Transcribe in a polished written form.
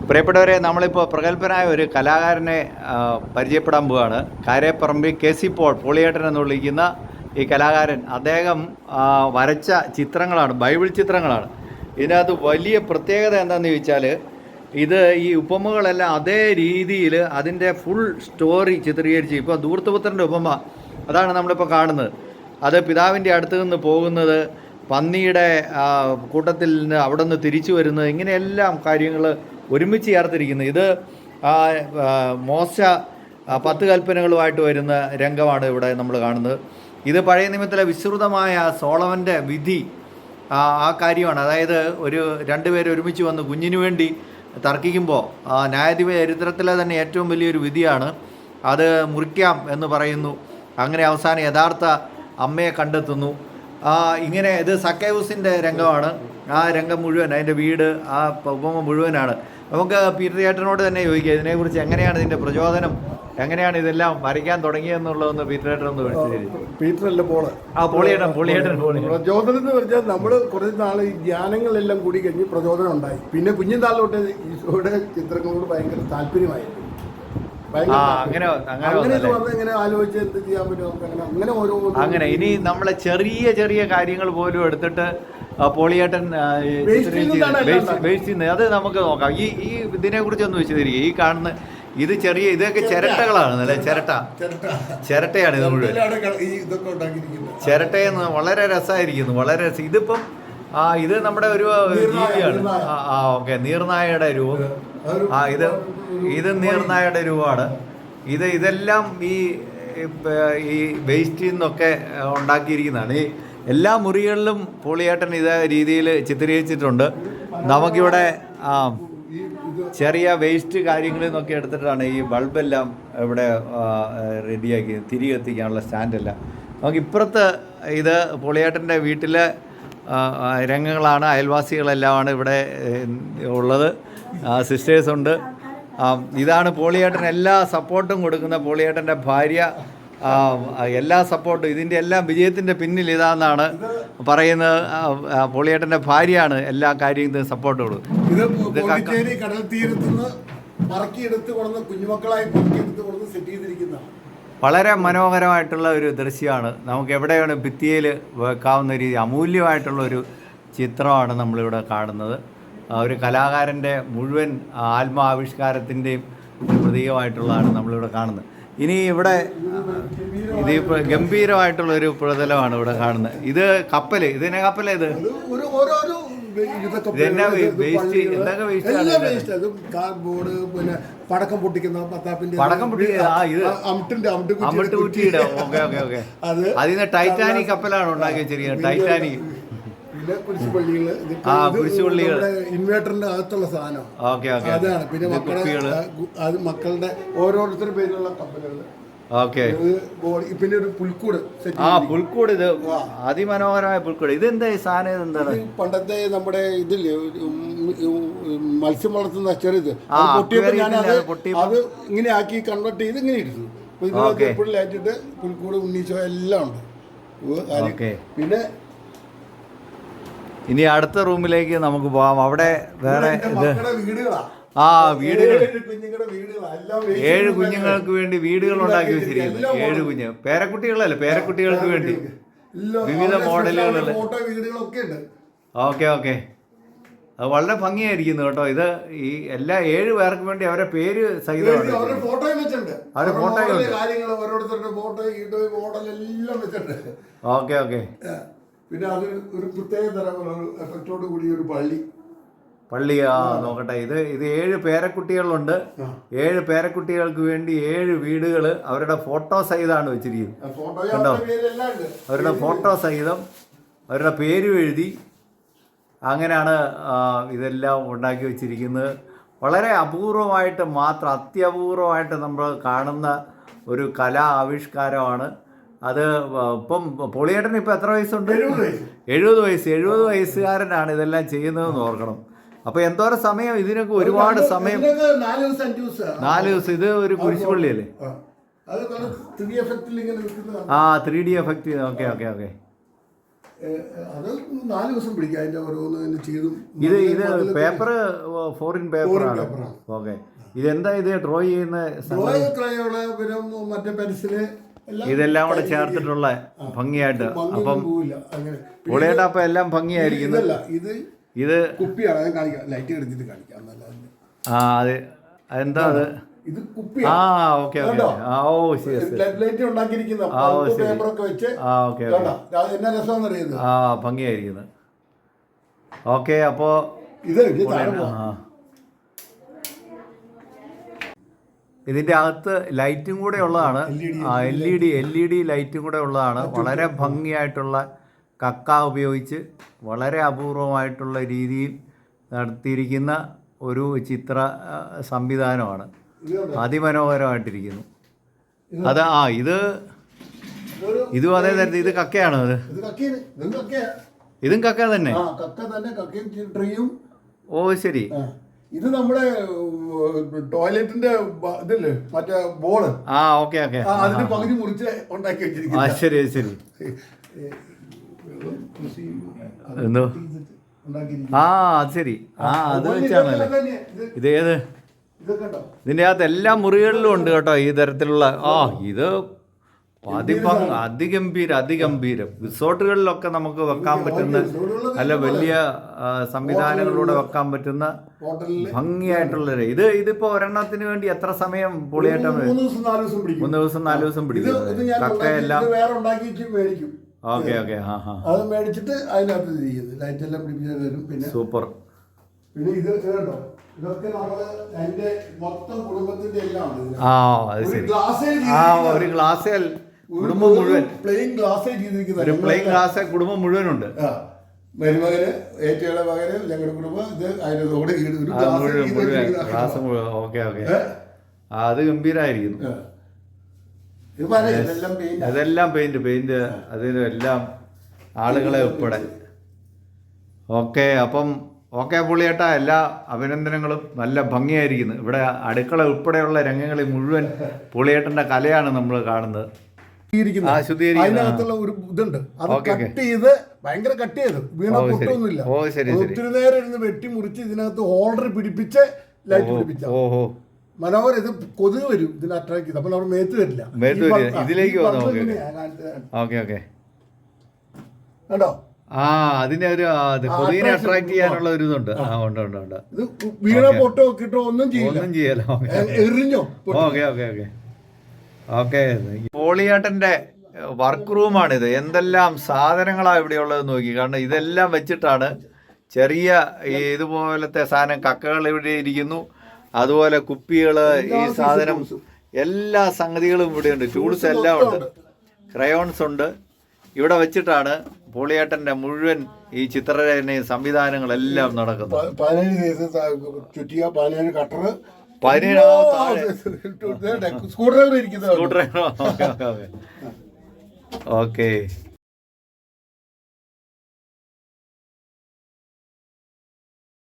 പ്രിയപ്പെട്ടവരെ, നമ്മളിപ്പോൾ പ്രഗത്ഭനായ ഒരു കലാകാരനെ പരിചയപ്പെടാൻ പോവുകയാണ്. കാരേപ്പറമ്പിൽ KC പോൾ പോളിയേട്ടൻ എന്ന് വിളിക്കുന്ന ഈ കലാകാരൻ. അദ്ദേഹം വരച്ച ചിത്രങ്ങളാണ്, ബൈബിൾ ചിത്രങ്ങളാണ്. ഇതിനകത്ത് വലിയ പ്രത്യേകത എന്താണെന്ന് ചോദിച്ചാൽ, ഇത് ഈ ഉപമകളെല്ലാം അതേ രീതിയിൽ അതിൻ്റെ ഫുൾ സ്റ്റോറി ചിത്രീകരിച്ച്, ഇപ്പോൾ ധൂർത്തപുത്രൻ്റെ ഉപമ അതാണ് നമ്മളിപ്പോൾ കാണുന്നത്. അത് പിതാവിൻ്റെ അടുത്ത് നിന്ന് പോകുന്നത്, പന്നിയുടെ കൂട്ടത്തിൽ നിന്ന് അവിടെ നിന്ന് തിരിച്ചു വരുന്നത്, ഇങ്ങനെയെല്ലാം കാര്യങ്ങൾ ഒരുമിച്ച് ചേർത്തിരിക്കുന്നത്. ഇത് മോശ 10 കൽപ്പനകളുമായിട്ട് വരുന്ന രംഗമാണ് ഇവിടെ നമ്മൾ കാണുന്നത്. ഇത് പഴയ നിയമത്തിലെ വിസ്തൃതമായ സോളമൻ്റെ വിധി ആ കാര്യമാണ്. അതായത് രണ്ട് പേര് ഒരുമിച്ച് വന്ന് കുഞ്ഞിനു വേണ്ടി തർക്കിക്കുമ്പോൾ ന്യായാധിപ ചരിത്രത്തിലെ തന്നെ ഏറ്റവും വലിയൊരു വിധിയാണ്. അത് മുറിക്കാം എന്ന് പറയുന്നു. അങ്ങനെ അവസാനം യഥാർത്ഥ അമ്മയെ കണ്ടെത്തുന്നു. ഇങ്ങനെ ഇത് സക്കേവൂസിൻ്റെ രംഗമാണ്. ആ രംഗം മുഴുവൻ, അതിൻ്റെ വീട്, ആ ഉപമ മുഴുവനാണ്. നമുക്ക് പീറ്റർ ചേട്ടനോട് തന്നെ ചോദിക്കുക, ഇതിനെക്കുറിച്ച് എങ്ങനെയാണ് ഇതിൻ്റെ പ്രചോദനം, എങ്ങനെയാണ് ഇതെല്ലാം വരയ്ക്കാൻ തുടങ്ങിയെന്നുള്ളതൊന്ന് പീറ്റർ ചേട്ടൻ ഒന്ന് വിളിച്ചു. പീറ്ററല്ല പോള്. പോളിയേട്ടൻ പ്രചോദനം എന്ന് പറഞ്ഞാൽ നമ്മൾ കുറച്ച് നാൾ ഈ ധ്യാനങ്ങളെല്ലാം കൂടി കഴിഞ്ഞ് പ്രചോദനം ഉണ്ടായി. പിന്നെ കുഞ്ഞുനാളിലോട്ട് ഈശോയുടെ ചിത്രങ്ങളോട് ഭയങ്കര താല്പര്യമായിരുന്നു. അങ്ങനെ ഇനി നമ്മളെ ചെറിയ ചെറിയ കാര്യങ്ങൾ പോലും എടുത്തിട്ട് പോളിയേട്ടൻ വേസ്റ്റ്, അത് നമുക്ക് നോക്കാം. ഈ ഇതിനെ കുറിച്ച് ഒന്ന് വിശദീകരിക്കുക. ഈ കാണുന്ന ഇത് ഇതൊക്കെ ചിരട്ടകളാണ് അല്ലേ? ചിരട്ടയാണ് ഇത് മുഴുവൻ. ചിരട്ടയെന്ന് വളരെ രസമായിരിക്കുന്നു, വളരെ രസം. ഇതിപ്പം ഇത് നമ്മുടെ ഒരു ജീവിയാണ്. ഓക്കെ, നീർനായയുടെ രൂപം. ഇത് നീർനായയുടെ രൂപമാണ്. ഇതെല്ലാം ഈ വേസ്റ്റിൽ നിന്നൊക്കെ ഉണ്ടാക്കിയിരിക്കുന്നതാണ്. ഈ എല്ലാ മുറികളിലും പോളിയേട്ടൻ ഇതേ രീതിയിൽ ചിത്രീകരിച്ചിട്ടുണ്ട്. നമുക്കിവിടെ ചെറിയ വേസ്റ്റ് കാര്യങ്ങളിൽ നിന്നൊക്കെ എടുത്തിട്ടാണ് ഈ ബൾബെല്ലാം ഇവിടെ റെഡിയാക്കി, തിരി കത്തിക്കാനുള്ള സ്റ്റാൻഡെല്ലാം. നമുക്ക് ഇപ്പുറത്ത് ഇത് പോളിയേട്ടൻ്റെ വീട്ടിലെ രംഗങ്ങളാണ്. അയൽവാസികളെല്ലാമാണ് ഇവിടെ ഉള്ളത്. സിസ്റ്റേഴ്സുണ്ട്. ഇതാണ് പോളിയേട്ടൻ എല്ലാ സപ്പോർട്ടും കൊടുക്കുന്ന പോളിയേട്ടൻ്റെ ഭാര്യ. എല്ലാ സപ്പോർട്ടും, ഇതിൻ്റെ എല്ലാം വിജയത്തിൻ്റെ പിന്നിൽ ഇതാണെന്നാണ് പറയുന്നത്. പോളിയേട്ടൻ്റെ ഭാര്യയാണ് എല്ലാ കാര്യത്തിനും സപ്പോർട്ട് കൊടുക്കുന്നത്. കടൽ തീരത്തുനിന്ന് പറക്കിയെടുത്ത് കൊടുന്ന് കുഞ്ഞുമക്കളായി പറക്കിയെടുത്ത് കൊടുന്ന് സെറ്റ് ചെയ്തിരിക്കുന്ന വളരെ മനോഹരമായിട്ടുള്ള ഒരു ദൃശ്യമാണ്. നമുക്ക് എവിടെയാണ് ഭിത്തിയിൽ വെക്കാവുന്ന രീതി, അമൂല്യമായിട്ടുള്ളൊരു ചിത്രമാണ് നമ്മളിവിടെ കാണുന്നത്. ഒരു കലാകാരൻ്റെ മുഴുവൻ ആത്മാവിഷ്കാരത്തിൻ്റെയും പ്രതീകമായിട്ടുള്ളതാണ് നമ്മളിവിടെ കാണുന്നത്. ഇനി ഇവിടെ ഇതിപ്പോൾ ഗംഭീരമായിട്ടുള്ളൊരു പ്രതലമാണ് ഇവിടെ കാണുന്നത്. ഇത് കപ്പൽ, ഇതിനെ കപ്പല. ഇത് കാർഡ്ബോർഡ്, പിന്നെ പടക്കം പൊട്ടിക്കുന്ന അമ്മിട്ടുകുറ്റിയുടെ. Okay okay okay. അതിന് ടൈറ്റാനിക് കപ്പലാണ് ഉണ്ടാക്കി വെച്ചിരിക്കുന്നത്. ടൈറ്റാനിക്. പിന്നെ കുരിശുപള്ളികൾ ഇൻവേർട്ടറിന്റെ അകത്തുള്ള സാധനം. അതാണ്. പിന്നെ മക്കളുടെ ഓരോരുത്തരുടെ പേരിലുള്ള കപ്പലുകൾ. പിന്നെ ഒരു പുൽക്കൂട്. പുൽക്കൂട്, ഇത് അതിമനോഹരമായ പുൽക്കൂട്. ഇതെന്താ ഈ സാധനം? എന്താണ്? പണ്ടത്തെ നമ്മുടെ ഇതില്ലേ, മത്സ്യം വളർത്തുന്ന ചെറുത് അത് ഇങ്ങനെ ആക്കി കൺവേർട്ട് ചെയ്ത് ഇങ്ങനെ ഇരുന്നു. ഇതിനകത്ത് പുൽക്കൂട്, ഉണ്ണീച്ചോ എല്ലാം ഉണ്ട്. പിന്നെ ഇനി അടുത്ത റൂമിലേക്ക് നമുക്ക് പോകാം. അവിടെ വേറെ വീടുകളാ. വീടുകൾ, 7 കുഞ്ഞുങ്ങൾക്ക് വേണ്ടി വീടുകൾ ഉണ്ടാക്കി വെച്ചിരിക്കുന്നു. 7 പേരക്കുട്ടികളല്ലേ, പേരക്കുട്ടികൾക്ക് വേണ്ടി വിവിധ മോഡലുകളുള്ള. Okay okay. അത് വളരെ ഭംഗിയായിരിക്കുന്നു കേട്ടോ. ഇത് ഈ എല്ലാ 7 പേർക്ക് വേണ്ടി അവരെ പേര് സഹിതമാണ്. അവരുടെ ഫോട്ടോയും വെച്ചിട്ടുണ്ട്. Okay okay. പിന്നെ അത് ഒരു പ്രത്യേക തരം എഫക്റ്റോട് കൂടിയ ഒരു പള്ളി. നോക്കട്ടെ. ഇത് 7 പേരക്കുട്ടികളുണ്ട്. 7 പേരക്കുട്ടികൾക്ക് വേണ്ടി 7 വീടുകൾ അവരുടെ ഫോട്ടോ സഹിതമാണ് വെച്ചിരിക്കുന്നത്. കണ്ടോ? അവരുടെ ഫോട്ടോ സഹിതം അവരുടെ പേരും എഴുതി അങ്ങനെയാണ് ഇതെല്ലാം ഉണ്ടാക്കി വെച്ചിരിക്കുന്നത്. വളരെ അപൂർവമായിട്ട് മാത്രം, അത്യപൂർവമായിട്ട് നമ്മൾ കാണുന്ന ഒരു കലാ ആവിഷ്കാരമാണ് അത്. ഇപ്പം പോളിയേട്ടന് ഇപ്പം എത്ര വയസ്സുണ്ട്? 70 വയസ്സ്. 70 വയസ്സുകാരനാണ് ഇതെല്ലാം ചെയ്യുന്നതെന്ന് ഓർക്കണം. അപ്പോൾ എന്തോരം സമയം, ഇതിനൊക്കെ ഒരുപാട് സമയം. 4 ദിവസം. ഇത് ഒരു കുരിശുപള്ളിയല്ലേ? 3D effect. Okay okay okay. അത് 4 ദിവസം പിടിക്കും അതിന്റെ ഓരോന്ന് ചെയ്തും. ഇത് പേപ്പർ ഫോറിൻ പേപ്പറാണ്. പേപ്പറാണ്. ഓക്കെ, ഇതെന്താ ഇത് ഡ്രോ ചെയ്യുന്ന ക്രയോണ് പിന്നെ മറ്റേ പെൻസില് ഇതെല്ലാം കൂടെ ചേർത്തിട്ടുള്ള ഭംഗിയായിട്ട്. അപ്പം അങ്ങനെ പൊളിയേട്ടാ അപ്പം എല്ലാം ഭംഗിയായിരിക്കുന്നു. ഇത് കുപ്പിയാണ്, ഞാൻ കാണിക്കാം, ലൈറ്റ് എടുത്തിട്ട് കാണിക്കാം. ആ അതെ, അതെന്താ അത്? ഇത് കുപ്പി. ആ ഓക്കെ ഓക്കെ. ആ ഓ ശരി ശരി. ലൈറ്റ് ഉണ്ടാക്കിയിരിക്കുന്ന പേപ്പറൊക്കെ വെച്ച്. ആ ഓക്കെ എന്നാ രസമാണെന്ന് അറിയുന്നത്. ആ ഭംഗിയായിരിക്കുന്നു. ഓക്കെ, അപ്പോൾ ഇത് ഇതിൻ്റെ അകത്ത് ലൈറ്റും കൂടെ ഉള്ളതാണ്. LED ലൈറ്റും കൂടെ ഉള്ളതാണ്. വളരെ ഭംഗിയായിട്ടുള്ള കക്ക ഉപയോഗിച്ച് വളരെ അപൂർവമായിട്ടുള്ള രീതിയിൽ നടത്തിയിരിക്കുന്ന ഒരു ചിത്ര സംവിധാനമാണ്. അതിമനോഹരമായിട്ടിരിക്കുന്നു. അത് ഇതും അതേ തരത്തിൽ. ഇത് കക്കയാണോ? അത് ഇതും കക്ക തന്നെ. ഓ ശരി. ഇത് നമ്മുടെ ടോയ്ലറ്റിന്റെ ഇതല്ലേ, മറ്റേ ബോള്. ആ ഓക്കെ ഓക്കെ. അതിന്റെ പകുതി മുറിച്ച് ഉണ്ടാക്കി വെച്ചിരിക്കുന്നു. ആ ശരി ശരി. എന്തോ ആ അത് ശരി. ആ അത് വെച്ചാണല്ലേ. ഇത് ഏത്? ഇതിൻ്റെ അകത്ത് എല്ലാ മുറികളിലും ഉണ്ട് കേട്ടോ ഈ തരത്തിലുള്ള. ഇത് അതിഗംഭീരം റിസോർട്ടുകളിലൊക്കെ നമുക്ക് വെക്കാൻ പറ്റുന്ന നല്ല വലിയ സംവിധാനങ്ങളിലൂടെ വെക്കാൻ പറ്റുന്ന ഭംഗിയായിട്ടുള്ള ഇതിപ്പോ ഒരെണ്ണത്തിന് വേണ്ടി എത്ര സമയം പൊളിയായിട്ട്? 3 ദിവസം 4 ദിവസം പിടിക്കും. കക്കയെല്ലാം ഓക്കെ ഓക്കെ. അത് മേടിച്ചിട്ട് അതിനകത്ത് ലൈറ്റ് എല്ലാം പിടിപ്പിച്ചു തരും. പിന്നെ സൂപ്പർ. പിന്നെ ഇത് കേട്ടോ, ഇതൊക്കെ നമ്മള് അതിന്റെ മൊത്തം കുടുംബത്തിന്റെ എല്ലാം ഉണ്ട്. അത് ശരി. ഒരു ഗ്ലാസ്സിൽ കുടുംബം മുഴുവൻ പ്ലെയിൻ ഗ്ലാസ് ചെയ്തിരിക്കുന്നത്. ഒരു പ്ലെയിൻ ഗ്ലാസ് കുടുംബം മുഴുവനുണ്ട്. മരുമകന് ഏറ്റവും മകന് ഞങ്ങളുടെ കുടുംബം ഇത് അതിനോട് ഗ്ലാസ് മുഴുവൻ. Okay okay. അത് ഗംഭീരായിരിക്കുന്നു. അതെല്ലാം പെയിന്റ് അതിനെല്ലാം ആളുകളെ ഉൾപ്പെടെ. ഓക്കെ, അപ്പം ഓക്കെ പുള്ളിയേട്ടാ, എല്ലാ അഭിനന്ദനങ്ങളും. നല്ല ഭംഗിയായിരിക്കുന്നു. ഇവിടെ അടുക്കള ഉൾപ്പെടെയുള്ള രംഗങ്ങളിൽ മുഴുവൻ പുള്ളിയേട്ടൻ്റെ കലയാണ് നമ്മൾ കാണുന്നത്. അതിനകത്തുള്ള ഒരു ഇതുണ്ട്, അത് കട്ട് ചെയ്ത് ഭയങ്കര കട്ട് ചെയ്ത് വീണ പൊട്ടൊന്നുമില്ല. ഒത്തിരി നേരം ഇരുന്ന് വെട്ടി മുറിച്ച് ഇതിനകത്ത് ഹോൾഡർ പിടിപ്പിച്ച് ലൈറ്റ് പിടിപ്പിച്ച മനോഹരം. ഇത് കൊതുക് വരും ഇതിന് അട്രാക്ട് ചെയ്ത്, അപ്പൊ നമ്മൾ മേത്ത് വരില്ല. ഇതിലേക്ക് കണ്ടോ? അതിന്റെ ഒരു കൊതുകിനെ അട്രാക്ട് ചെയ്യാനുള്ള ഒരു ഇതുണ്ട്. ഇത് വീണ പൊട്ടോ കിട്ടോ ഒന്നും ചെയ്യല. എറിഞ്ഞോ? Okay okay okay okay. പോളിയേട്ടന്റെ വർക്ക് റൂമാണിത്. എന്തെല്ലാം സാധനങ്ങളാണ് ഇവിടെ ഉള്ളത് നോക്കി. കാരണം ഇതെല്ലാം വെച്ചിട്ടാണ് ചെറിയ ഇതുപോലത്തെ സാധനം, കക്കകൾ ഇവിടെ ഇരിക്കുന്നു, അതുപോലെ കുപ്പികൾ, ഈ സാധനം എല്ലാ സംഗതികളും ഇവിടെയുണ്ട്. ടൂൾസ് എല്ലാം ഉണ്ട്, ക്രയോൺസ് ഉണ്ട്. ഇവിടെ വെച്ചിട്ടാണ് പോളിയേട്ടന്റെ മുഴുവൻ ഈ ചിത്രരചനയും സംവിധാനങ്ങളെല്ലാം നടക്കുന്നത്. 17 കട്ടർ, സ്ക്രൂ ഡ്രൈവർ. ഓക്കെ.